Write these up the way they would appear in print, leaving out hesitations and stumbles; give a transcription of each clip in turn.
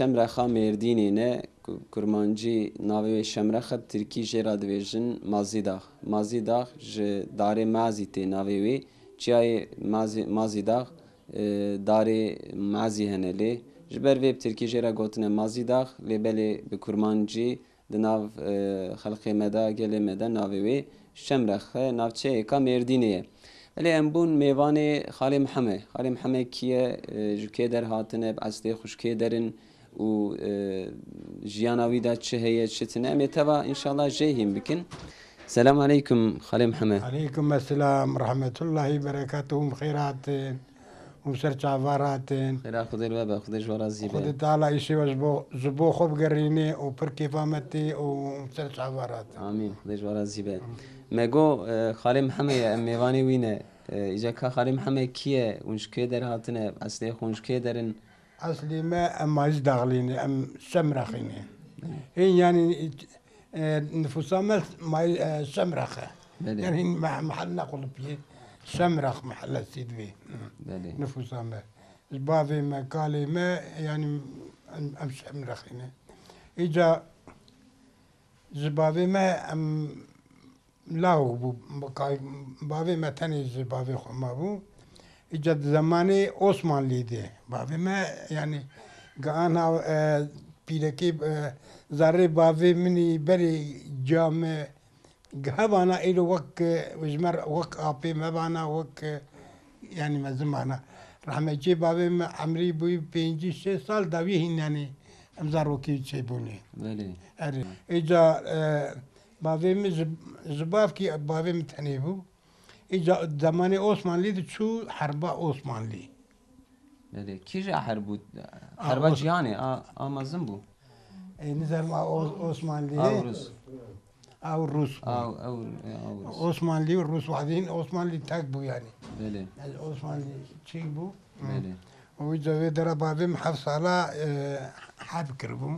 Şemrexa Mêrdînê kurmancî navê Şemrexa Tirkî jê re dibêjin Mazîdağ. Mazîdağ ji darê Mazî tê navê wê. Çiyayê Mazîdağ darê Mazî hene lê. Ji ber vê bi Tirkî jê re gotine Mazîdağ lê belê bi kurmancî di nav xelkê me de gelê me de navê wê Şemrexe navçeyeka Mêrdînê ye. Belê em bûn mêvanê Xalê Mihemed. Xalê Mihemed kî ye ji kê derhatine bi eslê xwe ji kê derin û jiyana wî de çi heye çi tune em ê teva înşallah jê hîn bikin. Selamu aleyküm Xalê Mihemed. عليكم السلام ورحمة الله وبركاته خيرات وسرچاوارات Xêra Xwedê li we be, Xwedê ji we re zî be. خود تعالى إشي وجبو خوب قريني وبر كيفامتي وسرچاوارات Amîn. Xwedê ji we re zî be. Me got Xalê Mihemed ye em mêvanê wî ne. Îjeka Xalê Mihemed kî ye û ji kê derhatine eslê xwe ji kê derin. أصلي ما أم عايز داغليني أم سمرخيني هي يعني نفوسها ما سمرخة Belê. يعني محل نقول بيه سمرخ محل السيد بيه Belê. نفوسها ما بافي ما قالي ما يعني أم سمرخيني إجا زبابي ما أم لاو بافي ما تاني زبابي خما بو إجا زماني عثمان ليدي بافي ما يعني قانا بيركي زاري بافي مني بري جامع هبانا إلو وك وجمر وك أبي ما بانا وك يعني ما زمانا رحمة جي بافي ما عمري بوي بينجي 6 سال داويهن يعني أمزار وكي تشيبوني Belê. أري إجا بافي زباف كي بافي متنيبو إجا زماني عثمانلي شو حربا عثمانلي Belê. Kî jî herbû? Herba cihanê a mezin bû. نزل مع عثمانلي Aw Rûs. أو الروس Aw Rûs. عثمانلي والروس واحدين عثمانلي تاكبو يعني Belê. عثمانلي تشيبو Belê. وإذا ودرا بافي محفص على حاب كربو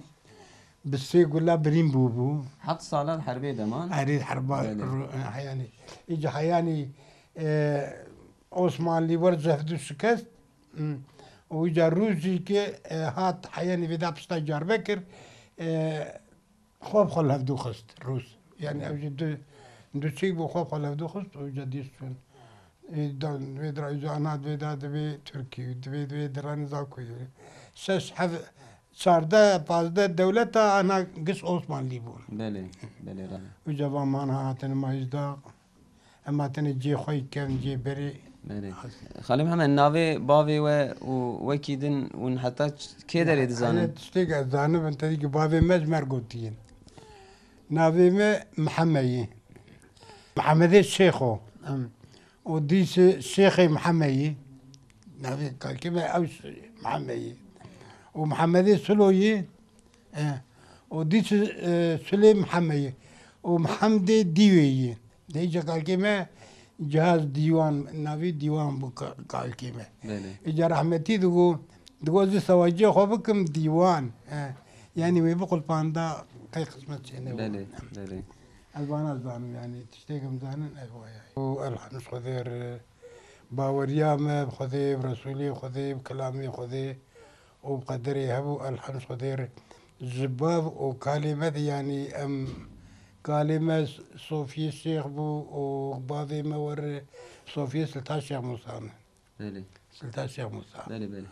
بس يقول لا بريم بوبو Heft salan herbê deman. أريد حربا بله. حياني إجا حياني عثمانلي ورزف دو شكست وإجا روسي كي هات حياني بدا بستا جار بكر خوب خل هفدو خست روس يعني أوجد دو شيء بو خوب خل هفدو خست وإجا ديستون دون ويدرا إجا أنا ويدا دبي تركي دبي درا نزاكو سس حف ساردا بازدا دولتا أنا قص عثمانلي بون Belê. Belê ra. وجبا مانا هاتن ما يزداق اما تن جي خوي كان جي بري Belê. Xalê Mihemed navê bavê we û wekî din û heta kê derê انا dizanin? تشتيق زانب انت ديك بابي مجمر قوتين نافي ما محمي محمد الشيخو وديس الشيخي محمي نافي قال كما او محمي ومحمد السلوي وديس سليم محمي ومحمد ديوي ديجا قال كما جهاز ديوان نافي ديوان بو قال كما Belê. اجا رحمتي دقو زي سواجي خوبكم ديوان يعني ويبقوا الباندا كي قسمت شيء Belê. Belê. البان يعني تشتيكم زانن ايوه والحمد خذير باوريامه خذي برسولي خذي بكلامي خذي وبقدري هبو الحمد خذير زباب وكلمة يعني ام كلمة صوفي الشيخ بو وبابي مور صوفي سلطان الشيخ موسى Belê. سلطان الشيخ موسى Belê belê.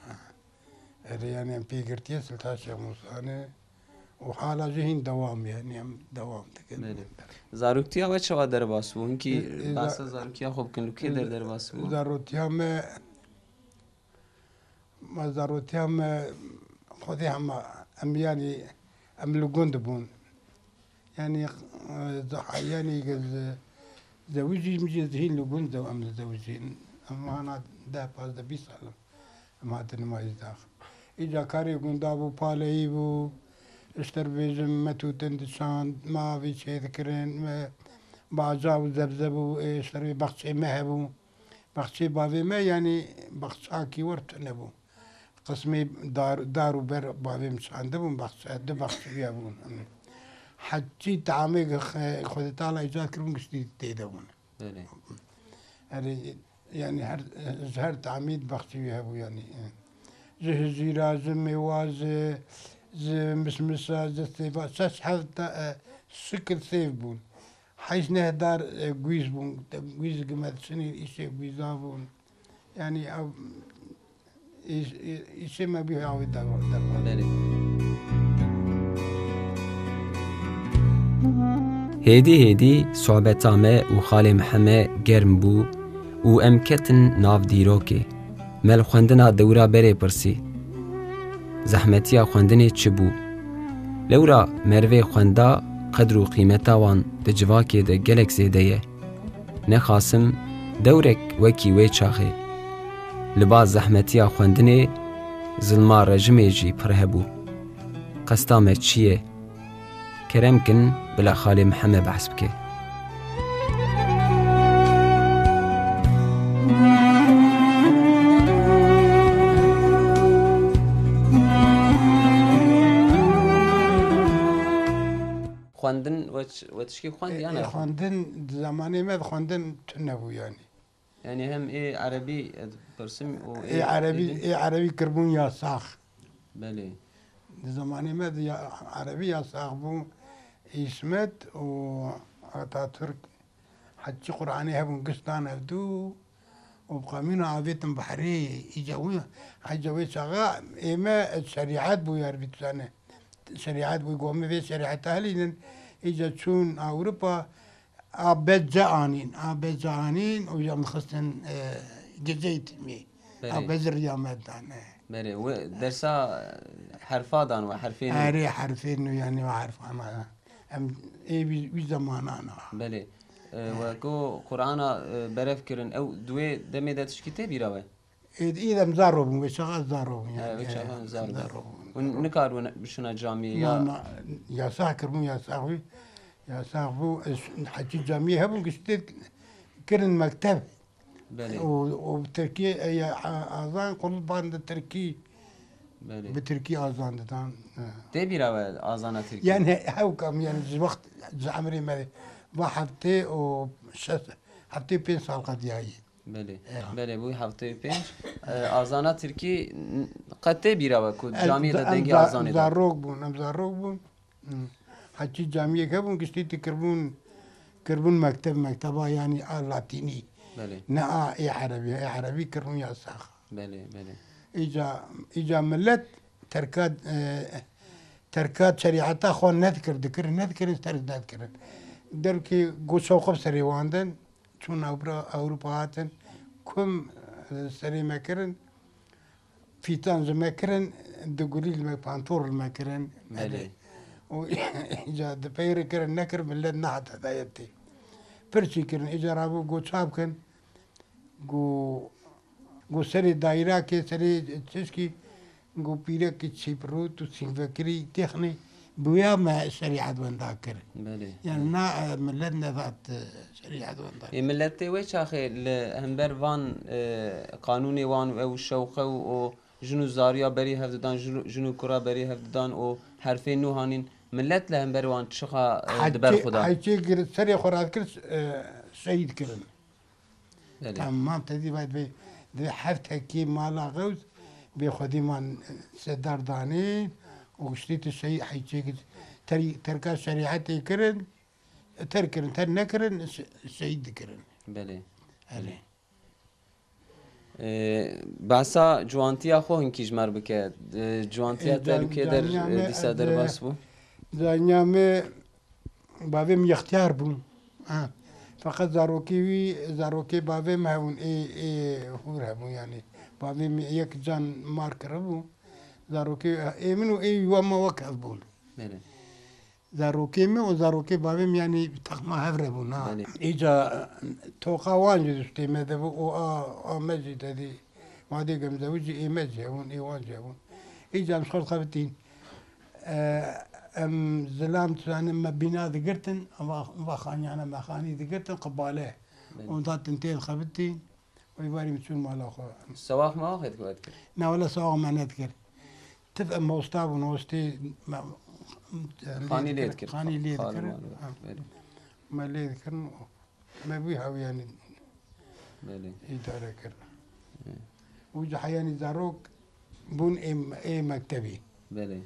يعني ام بي قرتي سلطان الشيخ موسى وحالا جهين دوام يعني ام دوام Belê. Zaroktiya we çawa derbas bû? Hinkî İ- basa zarokiya xwe bikin li kê derbas bû? ما زاروتي هم خذي هم ام يعني ام لقون دبون يعني يعني زوجي مجهزين لقون دو ام زوجين اما انا ده باز ده بيسالم ما تن ما يزداخ اجا كاري قندابو باليبو اشتر بيزم متو تندشان ما في شيء ذكرين بعجاو زبزبو اشتري بخشي مهبو بخشي بافي ما يعني بخشاكي ورت نبو قسمي دارو بر بافي مش عندهم بخش دو بخش يابون حجي تعامي خذ تعالى اجاك كرون قشتي تيدون Belê. يعني هر تعميد بخشي يابو يعني زهزيرا زمي واز مسمسا زستيفا ساس حتى سكر سيف بون حيث نهدار جويز بون جويز قمت سنين إيش جويزا بون يعني أو إيش ما بيه عود دار بله هيدي صحبتا ما و خالي محمد گرم بو و ام کتن ناف دیروکی مل خوندنا دورا بره پرسی زحمتیا خوندنی چه بو لورا مروه خوندا قدر و قیمتا وان ده جواکی ده گلک زیده یه نخاسم دورک وکی وی چاخه لباس زحمتیا خوندنی ظلما رجمه جی پره بو قسطامه چیه کرم کن بلا خالی محمد بحث بکه خواندن وتشكي خواند يعني خواندن زماني ما خواندن تنبو يعني هم ايه عربي برسم و ايه عربي كربون يا ساخ بله زماني ما يا عربي يا ساخ بو اسمت و اتاتورك حجي قراني هبون قسطان هبدو وبقامينو عابيتن بحري يجاوي حجوي شغا ايما الشريعات بو يربي سنه شريعات بو يقوم في شريعات اهلين اجا تشون اوروبا ابد جانين ويا مخصن جزيت مي ابد ريامات دان بله و درسا حرفادان وحرفين حرفين يعني وحرف انا ام اي بي زمان انا بله وكو قرآن برف كرن او دوي دمي دا تشكيته بيراوي إذا مزاربون وشغال زاربون يعني وشغال زاربون ونكارون بشنا جامعة يا ساكرون يا ساوي يا ساقبو حكي جامعة هبون قشتت كرن مكتب بله وبتركيا يا أذان كل باند التركي بله بتركيا أذان دان تبيراوي أذان تركي يعني هاو كم يعني وقت عمري ما وحبتي و حبتي 5 سال قد جاي بله بله بوی هفته 5 آزانا ترکی قطعه بیراوه کود جامعه دا دنگی آزانه دا زاروگ بون حچی جامعه که بون کشتی کربون مکتبه یعنی لاتینی بله نه عربی کربون یا ساخ بله بله ایجا ملت ترکات شریعتا خون نذكر ترك در که گوشوقف سریواندن چون اوروبا هاتن كم سري مكرن فيتان مكرن دقوليل بانتور المكرن بله و إجا دبير كرن نكر من لد نحت هدايتي فرشي كرن إجا رابو جو شاب كن جو سري دايرة كي سري تشكي جو بيرا كي تشيبرو تو سينفكري تخني بويا ما شريعة ونداكر بله يعني نا ملتنا ذات شريعة ونداكر ملتي ويش أخي همبر وان قانوني وان أو الشوقة و جنو زاريا بري هفدان جنو كرا بري هفدان أو حرفين نوهانين ملت لهمبر وان تشخا دبر خدا حيجي سري خورات كل شهيد كرن بله تمام تدي بعد بي حفت هكي مالا غوز بخدي من سدار دانين وشتيت الشيء حيجي تركا شريعتي كرن تركرن نكرن الشهيد كرن بله عليه باسا جوانتیا خو هنکیج مر بکه جوانتیا تلوکه در دیسا در باس بو زانيامي بابم يختار بون فقط زاروكي بابم هون اي هو هبون يعني بابم يك جان ماركر بون زاروكي اي منو اي وما وكل بول بله زاروكي مي وزاروكي بابم يعني تخما هفربون اجا توقع وانجز تيمه دبو او مجد هذه ما دي قم زوجي اي مجهون اي وانجهون اجا مشخص خبتين ام زلام تسان ما بينا ذكرتن واخاني انا ما خاني ذكرتن قباله وضات تنتين خبتين ويباري مسؤول مال اخو سواق ما اخذ كواد نا ولا سواق ما نذكر تفهم موستاب ونوستي خاني ليذكر خاني ليذكر ما ليذكر ما بيها يعني بله إدارة كرنا وجا حياني زاروك بون اي مكتبي بله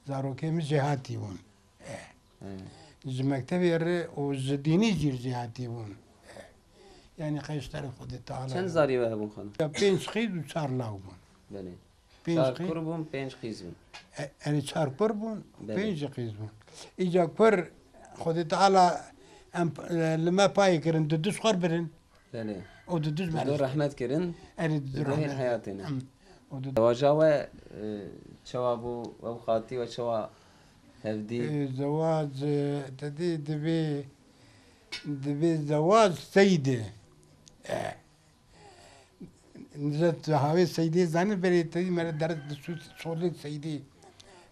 زاروکێمە جێهاتی بوون ji mektebê re û ji dînî jî jêhatî bûn yanî qeşterê Xwedê Teala Çend zarî ve hebûn xanım? pênc xîz û çar law bûn Belê. pênc Çar xîz kur bûn, pênc xîz bûn. erê çar kur bûn Belê. pênc jî xîz bûn îca kur Xwedê Teala em li me payê kirin di duş xwar birin Belê. û di duş Du rahmet kirin, erê dihên hayatê ne. û di Devaja we çawa bû ew xatî ve çawa hevdî. زواج تدي دبي زواج سيدة نزلت هاوي سيدي زاني بري تدي مرة درس شغلك سيدي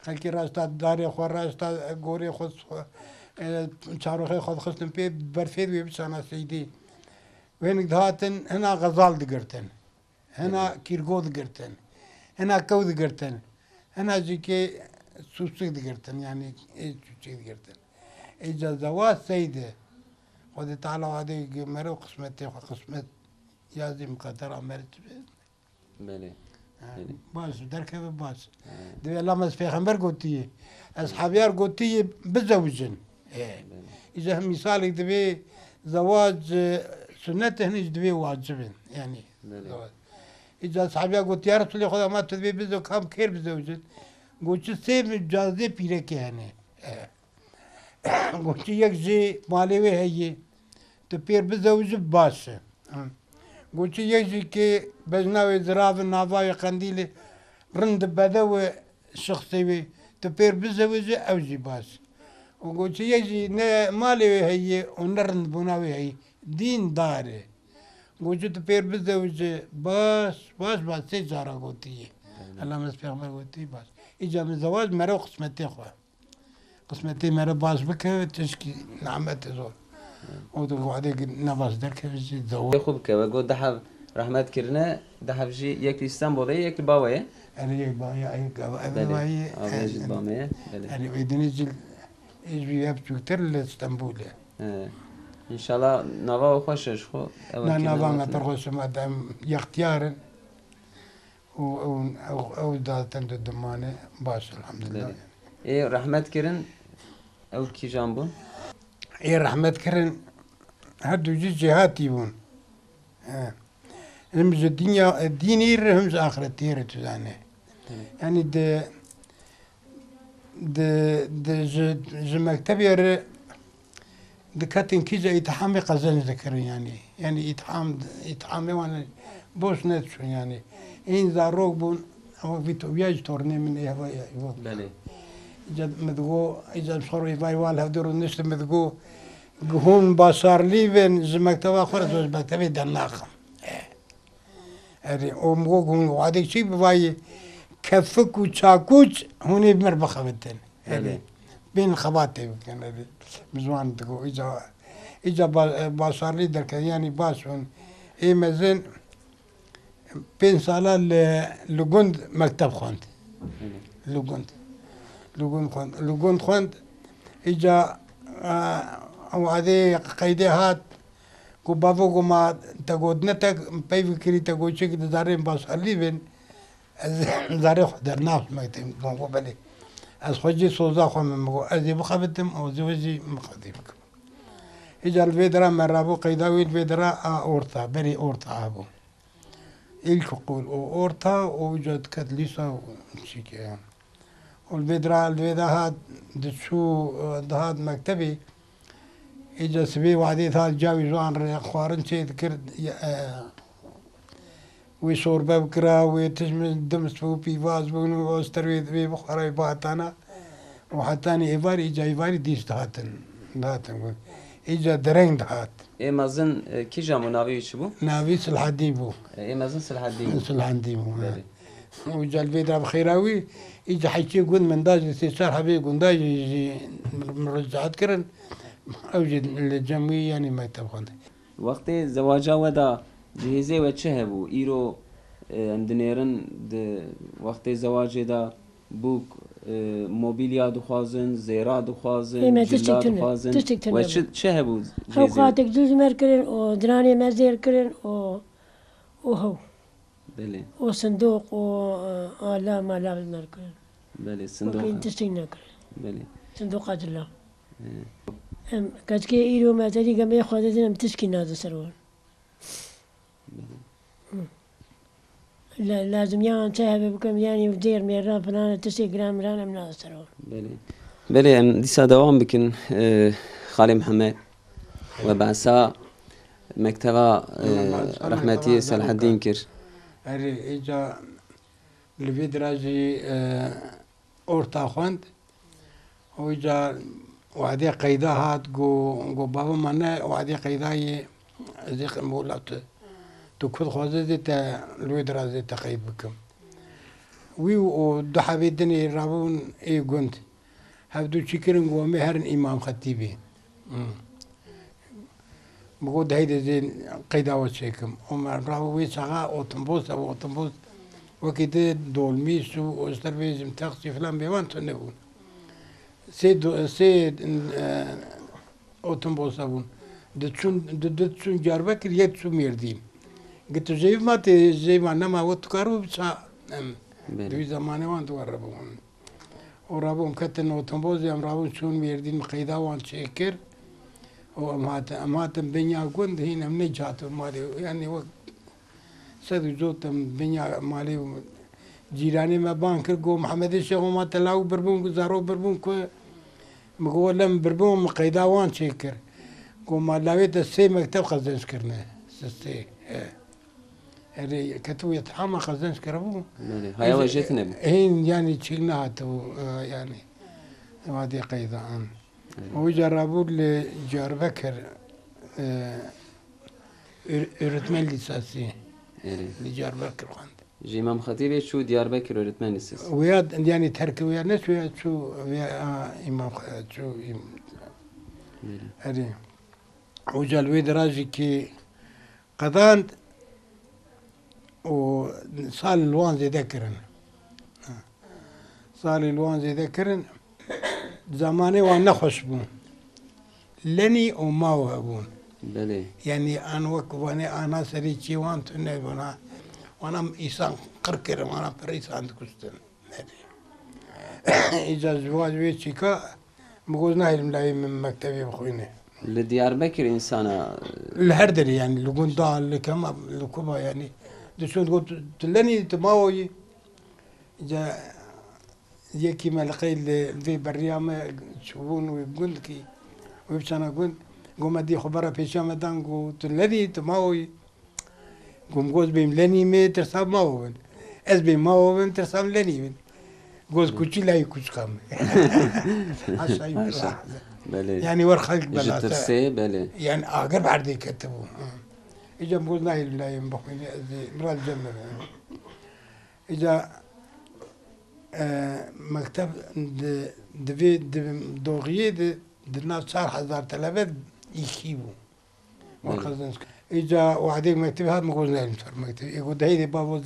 خلكي راستا داري خو راستا غوري خو شاروخي خو خصن بي برفيد ويبسانا سيدي وين دهاتن هنا غزال دقرتن هنا كيرغو دقرتن هنا كو دقرتن هنا جيكي سوسك دقرتن يعني ايش شيء دقرتن اجا زواج سيدة خذ تعالى هذه مرة قسمتي قسمت يازم قدر عملت Belê. باش درك باش دبي لما في خمر قلتي اصحابيار قلتي بزوجن اذا مثال دبي زواج سنته هني دبي واجبن يعني زواج اذا اصحابيار قلت يا رسول الله خذ ما تدبي بزو كم خير بزوجن قلت سيب جازي بيرك يعني قلت يكزي مالي هي تبير بزوج باش قلت يكزي كي بجناوي زراف النافاي قنديلي رند بدوي شخصي تبير بزوج اوجي باش وقلت يكزي مالي هي ونرند بناوي هي دين داري قلت تبير بزوج باش سيجارة قلتي الله مسبيغ ما قلتي باش اجا من الزواج مرة قسمتي خواه قسمتي مرة باش بك تشكي نعمت زور ودو وعديك نباش درك بيجي زواج خوب که و گو دحب رحمت کرنه دحب جی یک استانبوله یک باویه. انا يك باي بله. باي آبیجید بامیه. بله. انا ويدني جل ايش بياب تكتر لاسطنبول انشالله نوا و خوشش خو. لا نظام ما ترخص ما دام يختيار او داتن الدمانه باش الحمد لله بله. ای رحمت کرن او کی جنبون؟ اي رحمت كرن هادو جي جهاتي بون همز الدنيا الدين ير همز آخرت ير تزانه يعني د ج مكتب ير دكاتين كيزا يتحامي قزن ذكر يعني يتحامي وانا بوش نتشو يعني إن زاروك بون هو في توياج تورني من إيهوا بله. إذا مدقو إذا بصروا يفاي والها دورو نشت مدقو هون باشار ليفن زمكتبا خرج زمكتبا دناخم هذه أمغوكم وعدك شيء بواي كفك وشاكوش هوني بمربخة بتن هذه بين خباتي كان هذه بزوان تقو إذا باشار لي درك يعني باشون إيه مزن بين سالة لجند مكتب خوند لجند خوند إذا او هذه قيدات کو بابو کو ما تقود نتك باي فكري تقود شيء دارين باس الليبن زاري خدر ناس ما يتم مو بالي از خوجي سوزا خو مو ازي بخبتم او زوجي مخديبك اجا الفيدرا مرابو قيداوي الفيدرا اورتا بري اورتا ابو الكقول اورتا وجد كتليسا شيكي والفيدرا هاد دشو هاد مكتبي إجا سبي وعدي ثال جاوي زوان خوارن شيء ذكر ويصور بكرة ويتجمع دمس في فاز بونو واستروي في بخاري باتانا وحتاني إيفاري إجا إيفاري ديش دهاتن إجا درين دهات. ای مازن کی جامو ناوی چی بو؟ ناوي سلحدي بو. ای مازن سلحدی. سلحدي بو. بله. وجا الفيدرا بخيراوي إجا حيشي قند من داج استشار حبيب قنداج يجي مرجعات كرن اوجد الجمعية يعني ما يتبخند وقتی زواجا ودا جهیزه و چه هبو ایرو اندنیرن وقتی زواجه دا بوک موبیلیا دخوازن زیرا دخوازن جلا دخوازن و چه هبو هاو خاتك دوز مركرن و دراني مزير كرن و هو بله و صندوق و آلام مركرن بله صندوق وكين تستينا كر بله صندوقات الله كاتكي إيرو ما تدي قام ياخذ هذا متسكين هذا سروان لا لازم يان تهب بكم يعني ودير ميران فلانة 9 جرام رانا من هذا سروان بله بله ديسا دوام بكن خالي محمد وبعسا مكتبة رحمتي صلاح الدين كر اري اجا الفيدراجي اورتا خوند وإجا وعدي قيدا هات جو بابا منا وعدي قيدا زي مولات تكفل خوزة زي تا الفيدراجي تقيد بكم وي ودو حبيدني رابون اي قنت هبدو شكرن جو مهرن امام خطيبي بقول هيدا زين قيدا وشيكم وما راوي ساعة أوتومبوس أو أوتومبوس وكده دولميس وأسترفيزم تاكسي فلان بيوان تنبون سيد أوتومبوس أبون دتشون جاربكر يتشو ميردين قلت زي ما نما وتكارو بسا دوي زمانه وان توربون ورابون كتن أوتومبوس يام رابون شون ميردين مقيدا وان شيكر وأماتم بنيا قند هنا من جاتو مالي يعني وقت سدو زوتم بنيا مالي جيراني ما بانكر جو محمد الشيخ ما تلاو بربون زارو بربون كو مقول لهم بربون مقيدا وان شيكر جو ما لاويت السي مكتب خزنش كرنا سي هذي كتو يتحامى خزنش كربو هاي وجهتنا هين يعني تشيلنا تو يعني هذه قيدا وجربوا لي جاربكر öğretmen lisesi Diyarbakır kandı. İmam Hatibi şu Diyarbakır öğretmen lisesi. Veya yani terk veya ne şu veya imam şu hani وجا الويدراجي كي قضان وصال الوان زي ذكرن صال الوان زي ذكرن زماني وانا خشبون لني وما وهبون بله يعني انا وكواني انا سريتشي وانت وانا انسان قركر وانا بريس عند كستن اذا زواج ويتشيكا مقولنا الملاي من مكتبي بخويني لدياربكر إنسانة الهردري يعني لقون ضال لكم لكوبا يعني دشون قلت تلني تماوي جا يكي ما لقي في بريامة تشوفون ويقول كي ويبشنا قلت قوم ادي خبرة في شام دان قلت الذي تماوي قوم قوز بيم لني مي ترساب ماوين از بيم ماوين ترساب لني من قوز كوتشي لا يكوش كام بله يعني ورخلق بلا ترسي بله يعني اقرب عردي كتبوا اجا بقول لا لا ينبخوني مرال جنة اجا مكتب دفي دوغيه دنا 4000 تلفت يكيبوا ورخزنش اجا وحديك مكتب هذا ما قلنا لهم مكتب يقول هيدي بابو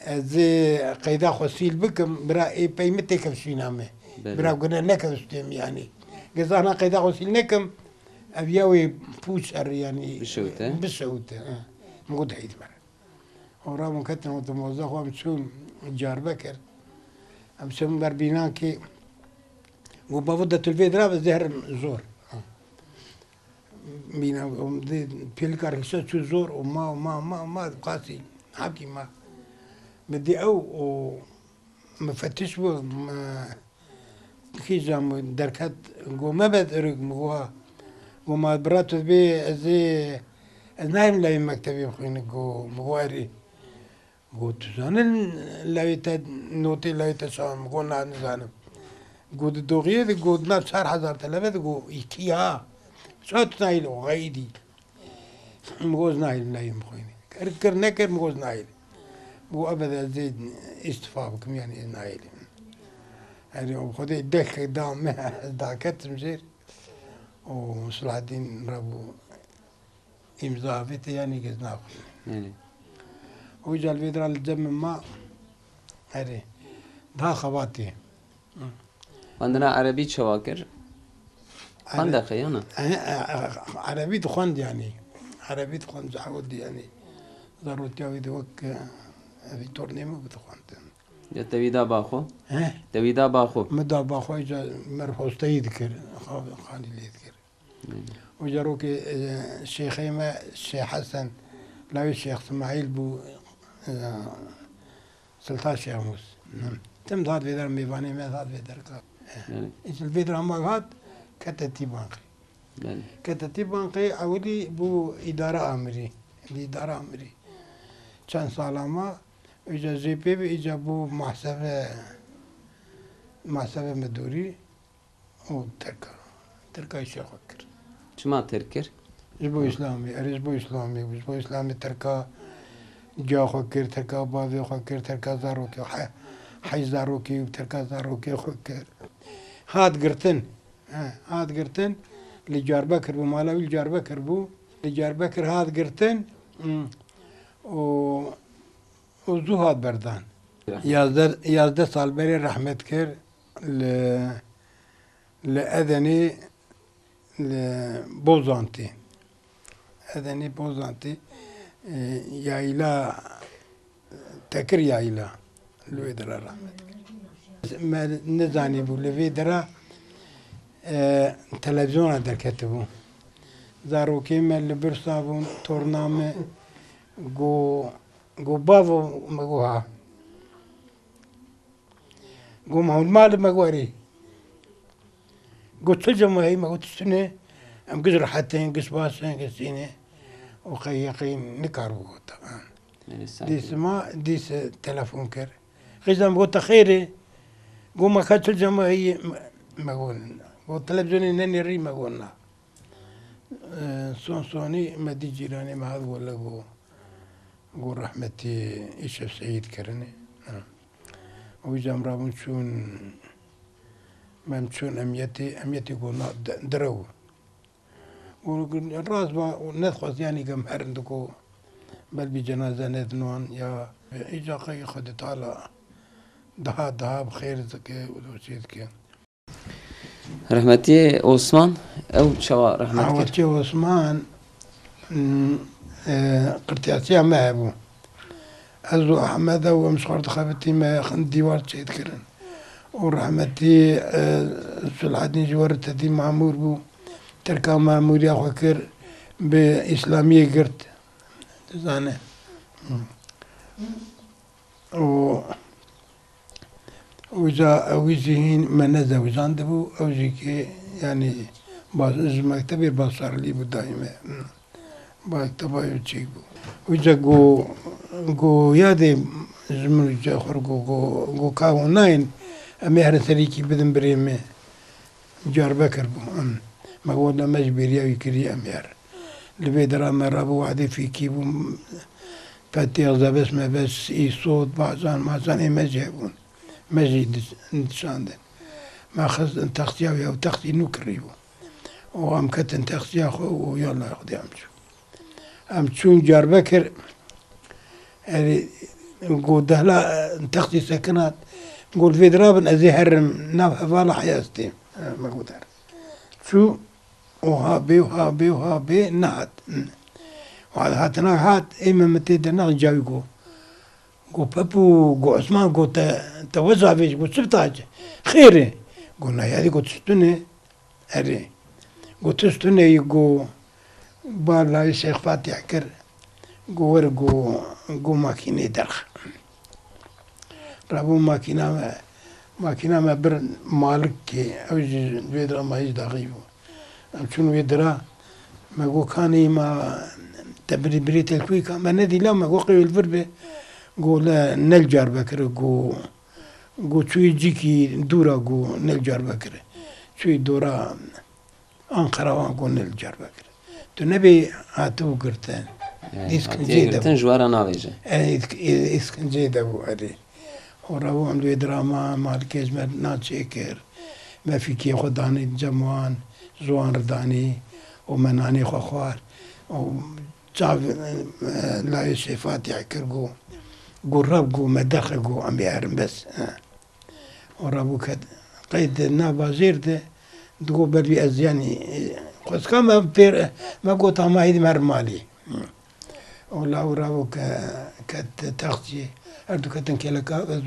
زي قيدا خسيل بكم برا اي بيمتي كبشينامه برا قلنا نكم يعني قصانا قيدا خسيل نكم ابياوي بوشر يعني بشوته موجود هيدي مرة ورا مكتنا وتموزع وامشون جاربكر امشون بربيناكي وبفضة الفيدرا بزهر زور بينا بيلكار هسه شو زور وما قاسي حكي ما بدي او مفتش خيزام دركات جو ما بدرك مغوا وما براتو بي زي نايم لا مكتبي خوين جو مغواري جو تزان لا يتا نوتي لا يتا شام جو نزانم جو دوغيه جو 4000 تلفت جو ايكيا شات نايل غايدي مغوز نايل لا يمخويني كركر نكر مغوز نايل جو ابدا زيد استفاقكم يعني نايل يعني وخذي دك دام داكت مزير وصلاح الدين رابو امضاء فيت يعني قزناف يعني وجا الفيدرا الجم ما هري ده خواتي عندنا عربي شواكر خندق أنا عربي دخند يعني عربي دخند زحود يعني ضروري تاوي دوك في تورنيمو بدخند دویدا باخو ها دویدا باخو مدى باخو اجا مرفوض يذكر خالي اللي يذكر وجروك الشيخ ما الشيخ حسن لا الشيخ اسماعيل بو سلطان الشيخ موس تم ذات في در ميفاني ما ذات في در كاب ايش الفيدر اما هات كتتي بانقي كتتي بانقي اولي بو اداره امري الاداره امري كان سالما اجا جي بي اجا بو محسبه مدوري و تركا الشيخ فكر شما تركر جبو اسلامي ارجبو اسلامي جبو اسلامي تركا جا فكر تركا بابي فكر تركا زاروكي حي زاروكي وتركا زاروكي فكر هاد قرتن هاد قرتن لجار بكر بو مالاوي الجار بكر بو لجار بكر هاد قرتن و وزهاد بردان يازده سال بري رحمت كر لأذني لبوزانتي أذني بوزانتي يايلا تكر يايلا لويدرا رحمت ما نزاني بو لويدرا تلفزيون در كتبو زاروكي ما لبرسابون تورنامه جو بافو مگوها جو مهول مال مگواري جو تجمع هي مگو تسنه ام قزر حتى قس باسن قسينه وخيقين نكارو طبعا ديس ما ديس تلفون كر غيزم قلت خيري جو ما كانت الجمع هي مقول جو تلفزيوني نني ري مقولنا سوني ما دي جيراني ما هذا ولا جو قول رحمتي إيش سعيد كرني ويجام رابون شون ما مشون أميتي قلنا درو والراس ما ندخل يعني كم هرندكو بل بجنازة ندنون يا إجا قي خدت على دها بخير زكي ودوشيت كي رحمتي عثمان أو شوا رحمتي عثمان قرتياتي ما هبو أزو أحمد ومشغل خابتي ما خن ديوار تشيد كرن ورحمتي سلحدين جوار تدي معمور بو تركا معمور يا خكر بإسلامية قرت تزانه وإذا ويزين ما نزا وزان دبو أو زيكي يعني باز مكتبي باصار لي بو دائما باكتبا يجيبو وإذا جو يادي زمن جاخر جو كاو ناين أمير سريكي بدن بريمة جار بكر بو ما هو لا مجبريا ويكري أمير لبي درام رابو وعدي في كيبو فاتي بس ما بس إي صوت بعضان ما زان إي مجيبون مجيد نتشاندن ما خذ تختيا أو تختي نكريبو وأم كتن تختيا خو ويلا ياخدي أمشو أمشون جار بكر يعني نقول دهلا تختي سكنات نقول في دراب أزي هرم نافع فالا حياستي ما قدر شو وها بي نهت وهذا هات نهت إما متيد نغ جايكو قو بابو قو عثمان قو توزع فيش قو سبتاج خيري قلنا يا دي قو تستني أري قو تستني يقو بالا الشيخ فاتح كر قو ورقو قو ماكيني درخ رابو ماكينة ما بر مالك أو ويدرا ما يجد غيبو شنو ويدرا ما قو كاني ما تبري بريت الكويكا ما ندي لا ما قو قوي الفربة قو لا نلجار بكر قو شوي جيكي دورا قو نلجار بكر شوي دورا أنقرة وقو نلجار بكر تنبي هاتو قرتان قرتان جوارا ناويجة إسكن جيدا بو أري ورابو عمدو يدراما مالكيز ما ناتشيكر ما في كي خداني جموان زوان رداني ومناني خوخوار وصعب لا يشي فاتح كرقو قرب قو مدخل قو عم يعرم بس ورابو كد قيد نابا زيرده تقول بدي أزياني خذ كم بير ما قلت ما هيدي مرمالي ولا ورابو كت تختي أردو كتن كيلكا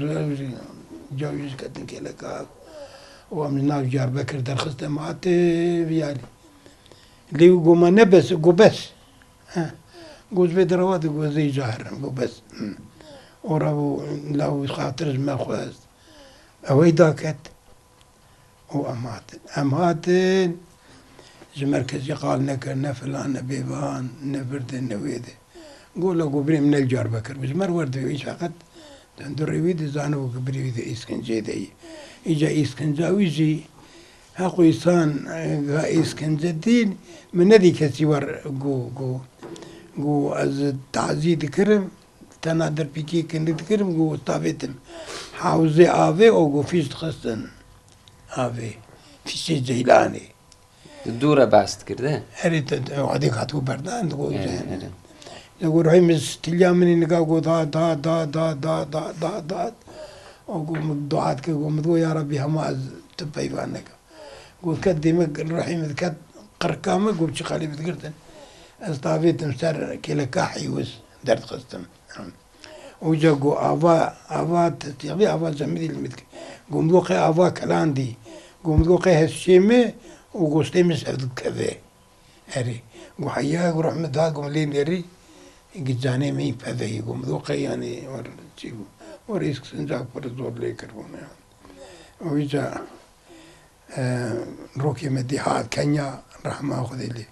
جاوز كتن كيلكا ومن ناف جار بكر در خسته معاتي بيالي اللي قوما نبس قبس قوز بيت رواد قوز زي جاهر قبس ورابو لو خاطر ما خواز أوي داكت أماتن مركز يقال نكر فلان بيبان نبرد نويده قول له قبري من الجار بكر بس مر ورد يعيش فقط تندر يويد زانو قبري يويد إسكنجي دي إجا إسكنجا ويجي هاقو إنسان إسكنجا دين من ندي كسيور قو از تعزيد كرم تنادر بيكي كندت كرم قو طابتم حاوزي آوي أو قو فيش تخصن آوي فيش جيلاني الدورة باست كده هريت وعديك هاتو بردان تقول يقول روحي مس تليامني نقا قو دا وقو مدعات كي قو مدو يا ربي هما تباي فانك قو كدي مك روحي مذكت قركامة قو بشخالي بتقرتن استعفيت مسار كيلا كاحي وس درت قستم وجا قو آفا تستيقبي آفا زمدي المدك قو مدو قي آفا كلاندي قو مدو قي هسشيمي وقوستي مسعود كذا هري وحياه وروح مدها قوم لين يري جاني مي فذا يقوم ذوقي يعني وريسك سنجاك برزور ليكرون يعني ويجا روكي مديحات كينيا رحمة خذي لي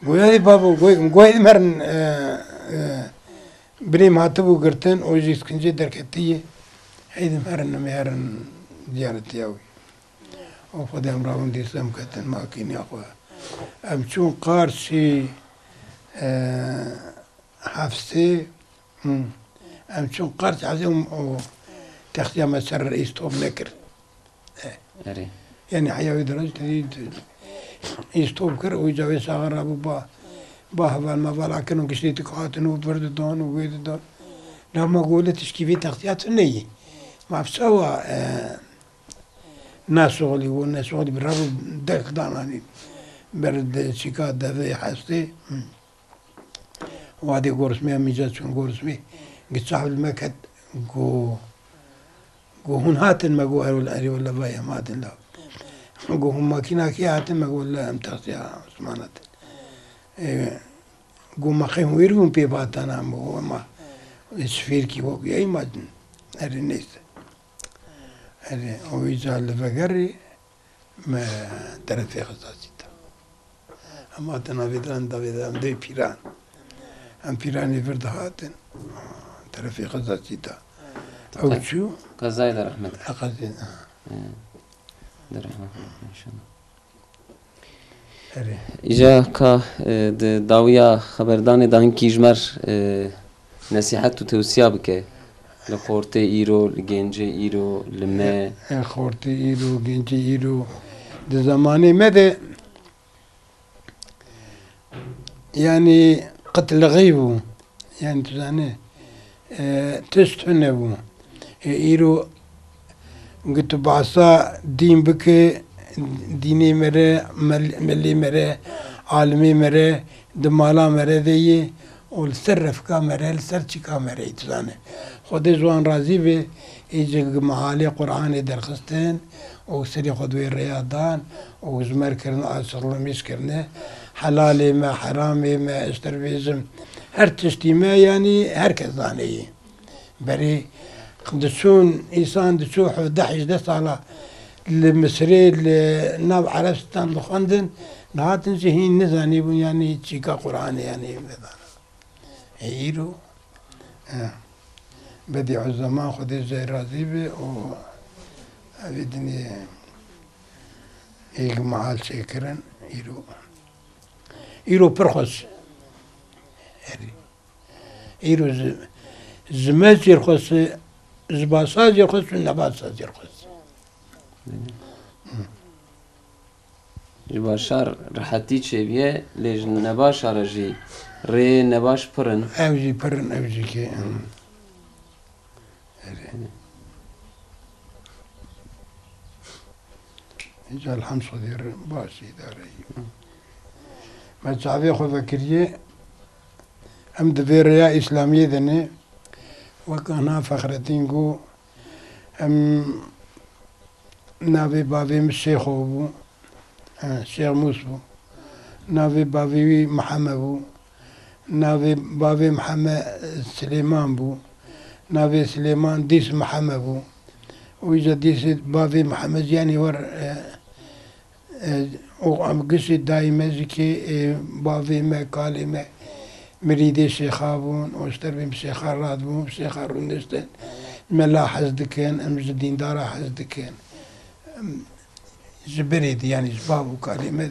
قوي بابو قوي مرن بني ما تبو قرتن ويجي سكنجي دركتيه هيد مرن مهرن زيارتي أوي وفدي أمراهم دي سمكة ما كيني أخوة أمشون قارسي حفصي أمشون قارسي عزيهم تختيا مسار رئيس توب نكر يعني حياة درجة تريد يستوب كر ويجاوي ساغر أبو با هبال ما بالا كانوا كشتي قاتن وبرد دون وبيد دون لما قولت تشكيفي تختيات نية ما بسوا ناس شغلي والناس شغلي بالرابط دك داناني برد شيكات دفي حستي وهذه قرص مي ميجات شون قرص مي قد صاحب المكت قو هون هاتن ما قو أري ولا بايا ماتن لا قو هم ماكينة كي هاتن ما قو ولا امتغسي عثمانات قو ما خيم ويرون بي باتانا ما السفير كي وقي أي ماتن أري نيس أري ويجا لفقري ما درت في خصاصيتا أما تنافيدان دافيدان دي بيران أم بيراني فرد هاتن درت في خصاصيتا أو شو قزايد رحمة أقصد رحمة إن شاء الله أري إجا كا داويا خبردان دهن كيجمر نصيحت وتوصية بك لخورتي إيرو لجنجي إيرو لما خورتي إيرو جنجي إيرو ده زماني مدى يعني قتل غيبو يعني تزاني تستنبو إيرو قلت بعصا دين بك ديني مرة ملي مرة عالمي مرة دمالا مرة دي والسرف كامرة السرچ كامرة تزاني خود جوان راضي به يجي محالي قرآن درخستين وسري خدوي الرياضان وزمر كرنا أصلا مش كرنا حلالي ما حرامي ما استربيزم هر تشتي ما يعني هركز ظاني بري دسون إنسان دسوح دحش دس على المصري الناب عرستان لخندن نهاتن هين نزاني يعني تشيكا قرآن يعني هيرو بديع الزمان خدي زي رازيبي و أبدني إيق معال شكرا إيرو برخص إيرو زماز يرخص زباساز يرخص ونباساز يرخص جباشار رحتي شبيه ليش نباشار جي ري نباش برن أوجي برن أوجي كي إجا الحمص دير باسي داري ما تعرفي خو فكرية أم دفيريا إسلامية ذني وكان فخرتين جو ام نافي بافي الشيخ بو الشيخ موسى نافي بافي محمد بو نافي بافي محمد سليمان بو نافي سليمان ديس محمد بو وإذا ديس بافي محمد يعني ور وعم قصي دايما زكي بافي ما قالي ما مريدي شيخابون واشتربي بشيخ الرادبون بشيخ الرندستان ملا حزدكين ام زدين دارا حزدكين جبريد يعني جبابو كلمة